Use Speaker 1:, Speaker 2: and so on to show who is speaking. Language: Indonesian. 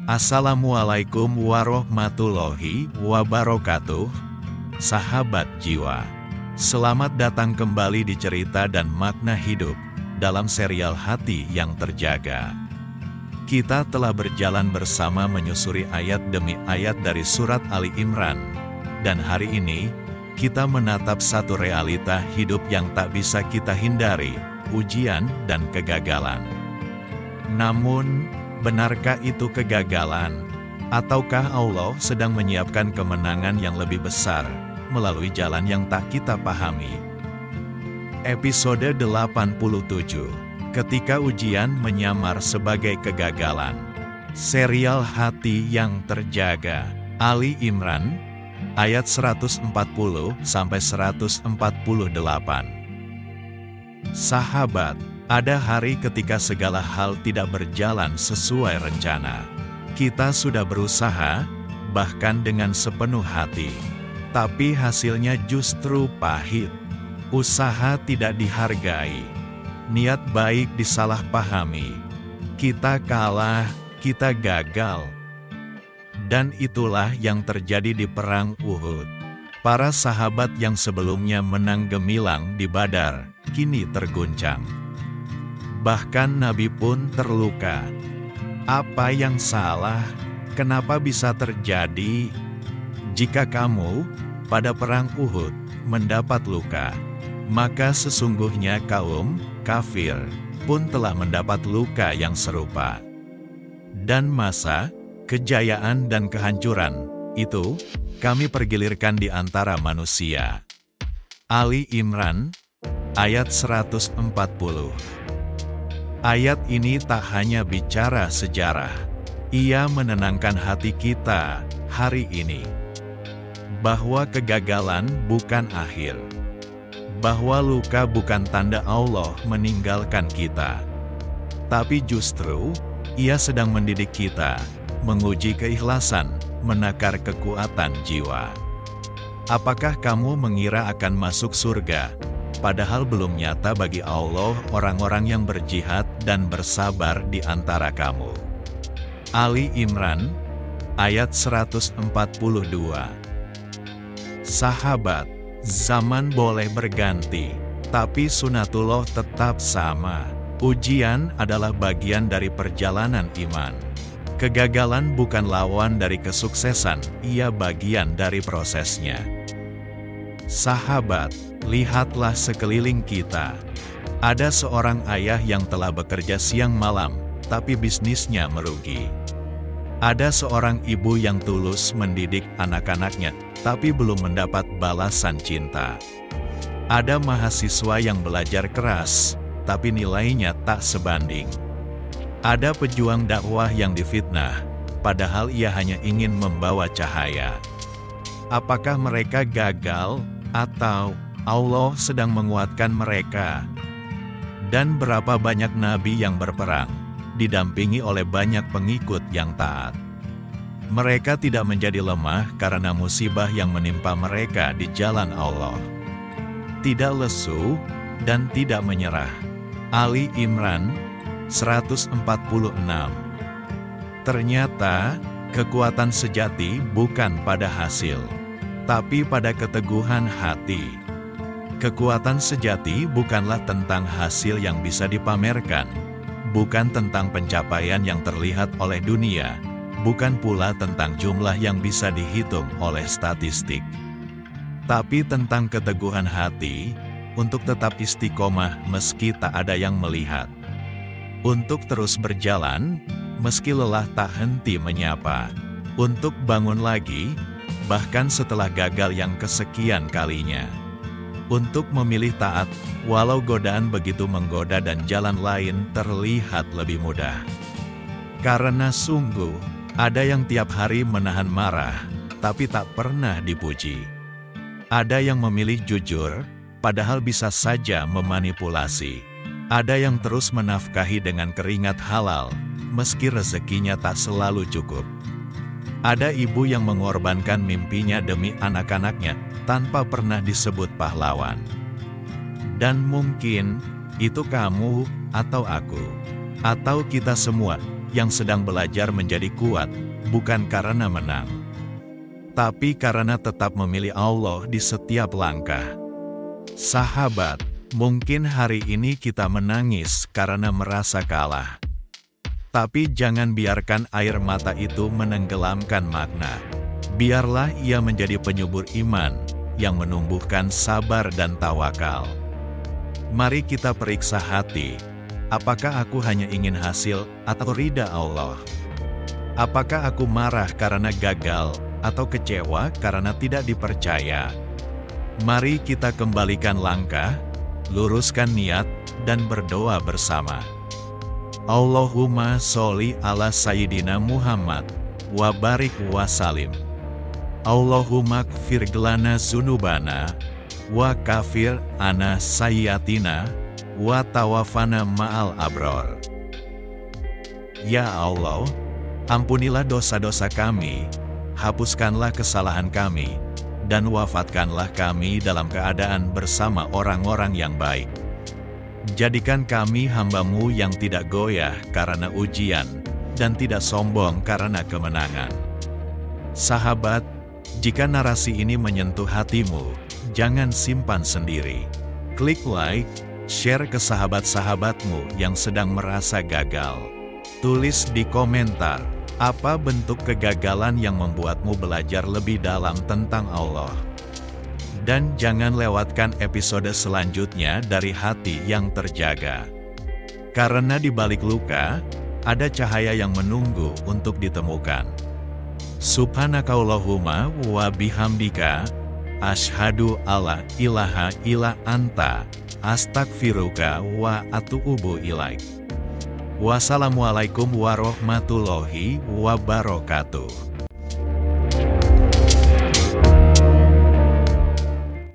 Speaker 1: Assalamualaikum warahmatullahi wabarakatuh, sahabat jiwa. Selamat datang kembali di cerita dan makna hidup dalam serial Hati yang Terjaga. Kita telah berjalan bersama menyusuri ayat demi ayat dari surat Ali Imran, dan hari ini kita menatap satu realita hidup yang tak bisa kita hindari, ujian dan kegagalan. Namun, benarkah itu kegagalan? Ataukah Allah sedang menyiapkan kemenangan yang lebih besar melalui jalan yang tak kita pahami? Episode 87, Ketika Ujian Menyamar Sebagai Kegagalan. Serial Hati yang Terjaga, Ali Imran, ayat 140-148. Sahabat, ada hari ketika segala hal tidak berjalan sesuai rencana. Kita sudah berusaha, bahkan dengan sepenuh hati. Tapi hasilnya justru pahit. Usaha tidak dihargai. Niat baik disalahpahami. Kita kalah, kita gagal. Dan itulah yang terjadi di Perang Uhud. Para sahabat yang sebelumnya menang gemilang di Badar, kini terguncang. Bahkan Nabi pun terluka. Apa yang salah? Kenapa bisa terjadi? Jika kamu pada Perang Uhud mendapat luka, maka sesungguhnya kaum kafir pun telah mendapat luka yang serupa. Dan masa kejayaan dan kehancuran itu kami pergilirkan di antara manusia. Ali Imran, ayat 140. Ayat ini tak hanya bicara sejarah, ia menenangkan hati kita hari ini. Bahwa kegagalan bukan akhir. Bahwa luka bukan tanda Allah meninggalkan kita. Tapi justru, ia sedang mendidik kita, menguji keikhlasan, menakar kekuatan jiwa. Apakah kamu mengira akan masuk surga? Padahal belum nyata bagi Allah orang-orang yang berjihad dan bersabar di antara kamu. Ali Imran, ayat 142. Sahabat, zaman boleh berganti, tapi sunatullah tetap sama. Ujian adalah bagian dari perjalanan iman. Kegagalan bukan lawan dari kesuksesan, ia bagian dari prosesnya. Sahabat, lihatlah sekeliling kita. Ada seorang ayah yang telah bekerja siang malam, tapi bisnisnya merugi. Ada seorang ibu yang tulus mendidik anak-anaknya, tapi belum mendapat balasan cinta. Ada mahasiswa yang belajar keras, tapi nilainya tak sebanding. Ada pejuang dakwah yang difitnah, padahal ia hanya ingin membawa cahaya. Apakah mereka gagal, atau Allah sedang menguatkan mereka? Dan berapa banyak nabi yang berperang, didampingi oleh banyak pengikut yang taat. Mereka tidak menjadi lemah karena musibah yang menimpa mereka di jalan Allah. Tidak lesu, dan tidak menyerah. Ali Imran, 146. Ternyata, kekuatan sejati bukan pada hasil, tapi pada keteguhan hati. Kekuatan sejati bukanlah tentang hasil yang bisa dipamerkan, bukan tentang pencapaian yang terlihat oleh dunia, bukan pula tentang jumlah yang bisa dihitung oleh statistik. Tapi tentang keteguhan hati, untuk tetap istiqomah meski tak ada yang melihat. Untuk terus berjalan, meski lelah tak henti menyapa. Untuk bangun lagi, bahkan setelah gagal yang kesekian kalinya. Untuk memilih taat, walau godaan begitu menggoda dan jalan lain terlihat lebih mudah. Karena sungguh, ada yang tiap hari menahan marah, tapi tak pernah dipuji. Ada yang memilih jujur, padahal bisa saja memanipulasi. Ada yang terus menafkahi dengan keringat halal, meski rezekinya tak selalu cukup. Ada ibu yang mengorbankan mimpinya demi anak-anaknya, tanpa pernah disebut pahlawan. Dan mungkin, itu kamu, atau aku, atau kita semua, yang sedang belajar menjadi kuat, bukan karena menang, tapi karena tetap memilih Allah di setiap langkah. Sahabat, mungkin hari ini kita menangis karena merasa kalah. Tapi jangan biarkan air mata itu menenggelamkan makna. Biarlah ia menjadi penyubur iman yang menumbuhkan sabar dan tawakal. Mari kita periksa hati, apakah aku hanya ingin hasil atau ridha Allah? Apakah aku marah karena gagal atau kecewa karena tidak dipercaya? Mari kita kembalikan langkah, luruskan niat, dan berdoa bersama. Allahumma sholli ala Sayyidina Muhammad, wa barik wa salim. Allahumma kfir lana zunubana, wa kafir ana sayyatina, wa tawafana ma'al abror. Ya Allah, ampunilah dosa-dosa kami, hapuskanlah kesalahan kami, dan wafatkanlah kami dalam keadaan bersama orang-orang yang baik. Jadikan kami hamba-Mu yang tidak goyah karena ujian, dan tidak sombong karena kemenangan. Sahabat, jika narasi ini menyentuh hatimu, jangan simpan sendiri. Klik like, share ke sahabat-sahabatmu yang sedang merasa gagal. Tulis di komentar, apa bentuk kegagalan yang membuatmu belajar lebih dalam tentang Allah. Dan jangan lewatkan episode selanjutnya dari Hati yang Terjaga. Karena di balik luka, ada cahaya yang menunggu untuk ditemukan. Subhanakallahumma wa bihamdika, asyhadu alla ilaha illa anta, astagfiruka wa atuubu ilaik. Wassalamualaikum warahmatullahi wabarakatuh.